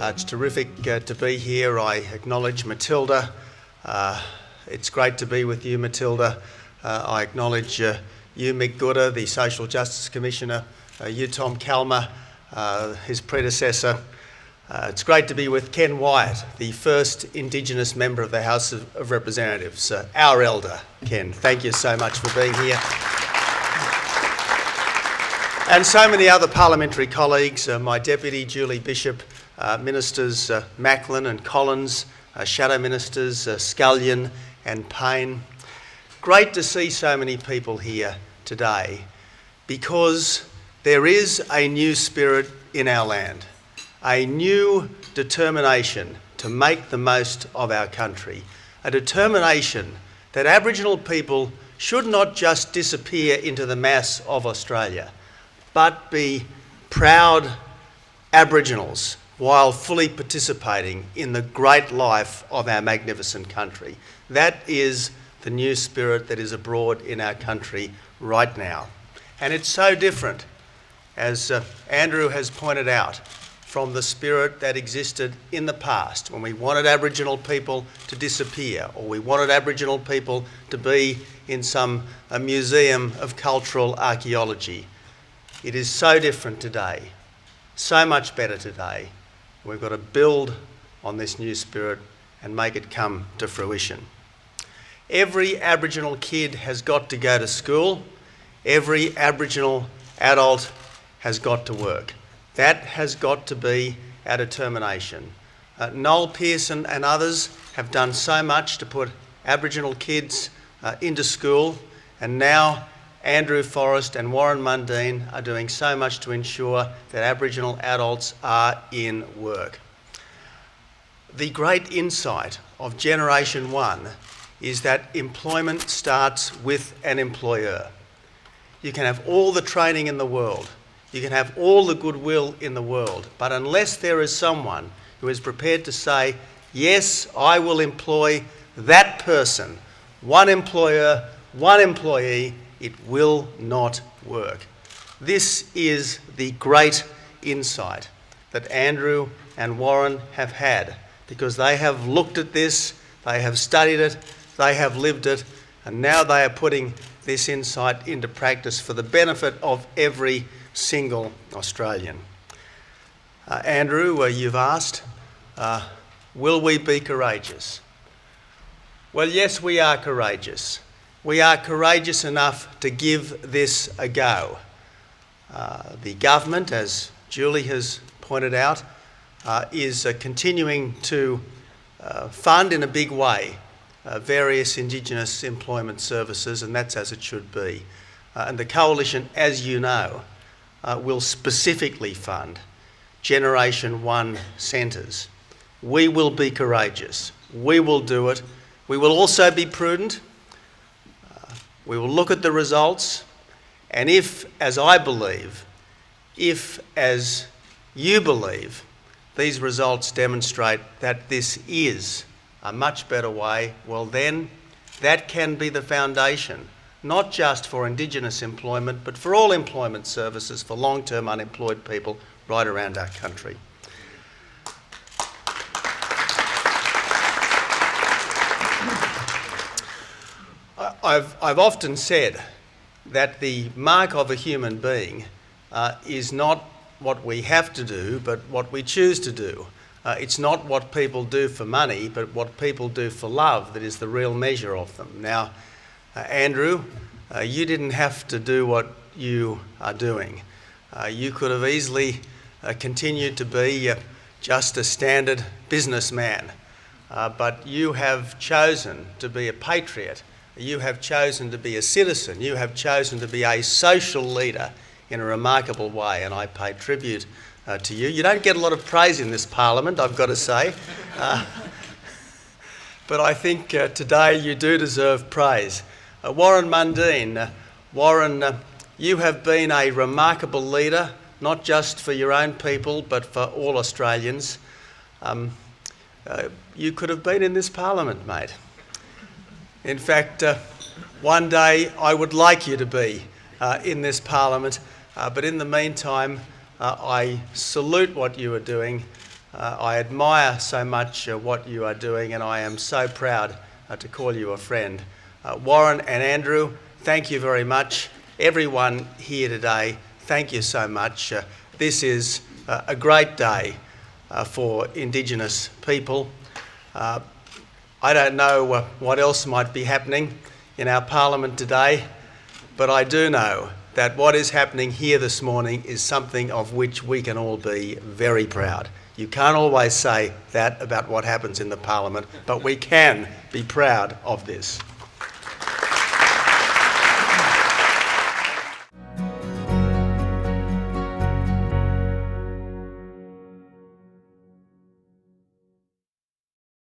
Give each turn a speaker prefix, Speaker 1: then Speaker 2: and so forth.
Speaker 1: It's terrific to be here. I acknowledge Matilda. It's great to be with you, Matilda. I acknowledge you, Mick Gooder, the Social Justice Commissioner, you, Tom Calma, his predecessor. It's great to be with Ken Wyatt, the first Indigenous member of the House of Representatives, our elder, Ken. Thank you so much for being here. And so many other parliamentary colleagues, my deputy, Julie Bishop, ministers Macklin and Collins, shadow ministers Scullion and Payne. Great to see so many people here today because there is a new spirit in our land, a new determination to make the most of our country, a determination that Aboriginal people should not just disappear into the mass of Australia, but be proud Aboriginals while fully participating in the great life of our magnificent country. That is the new spirit that is abroad in our country right now. And it's so different, as Andrew has pointed out, from the spirit that existed in the past when we wanted Aboriginal people to disappear, or we wanted Aboriginal people to be in a museum of cultural archaeology. It is so different today, so much better today. We've got to build on this new spirit and make it come to fruition. Every Aboriginal kid has got to go to school. Every Aboriginal adult has got to work. That has got to be our determination. Noel Pearson and others have done so much to put Aboriginal kids into school, and now Andrew Forrest and Warren Mundine are doing so much to ensure that Aboriginal adults are in work. The great insight of GenerationOne is that employment starts with an employer. You can have all the training in the world, you can have all the goodwill in the world, but unless there is someone who is prepared to say, yes, I will employ that person, one employer, one employee, it will not work. This is the great insight that Andrew and Warren have had, because they have looked at this, they have studied it, they have lived it, and now they are putting this insight into practice for the benefit of every single Australian. Andrew, you've asked, will we be courageous? Well, yes, we are courageous. We are courageous enough to give this a go. The government, as Julie has pointed out, is continuing to fund in a big way various Indigenous employment services, and that's as it should be. And the Coalition, as you know, will specifically fund GenerationOne centres. We will be courageous. We will do it. We will also be prudent. We will look at the results, and if, as I believe, if, as you believe, these results demonstrate that this is a much better way, well then, that can be the foundation, not just for Indigenous employment, but for all employment services for long-term unemployed people right around our country. I've often said that the mark of a human being is not what we have to do, but what we choose to do. It's not what people do for money, but what people do for love that is the real measure of them. Now, Andrew, you didn't have to do what you are doing. You could have easily continued to be just a standard businessman, but you have chosen to be a patriot. You have chosen to be a citizen. You have chosen to be a social leader in a remarkable way, and I pay tribute to you. You don't get a lot of praise in this Parliament, I've got to say, but I think today you do deserve praise. Warren Mundine, Warren, you have been a remarkable leader, not just for your own people, but for all Australians. You could have been in this Parliament, mate. In fact, one day I would like you to be in this Parliament, but in the meantime, I salute what you are doing. I admire so much what you are doing, and I am so proud to call you a friend. Warren and Andrew, thank you very much. Everyone here today, thank you so much. This is a great day for Indigenous people. I don't know what else might be happening in our Parliament today, but I do know that what is happening here this morning is something of which we can all be very proud. You can't always say that about what happens in the Parliament, but we can be proud of this.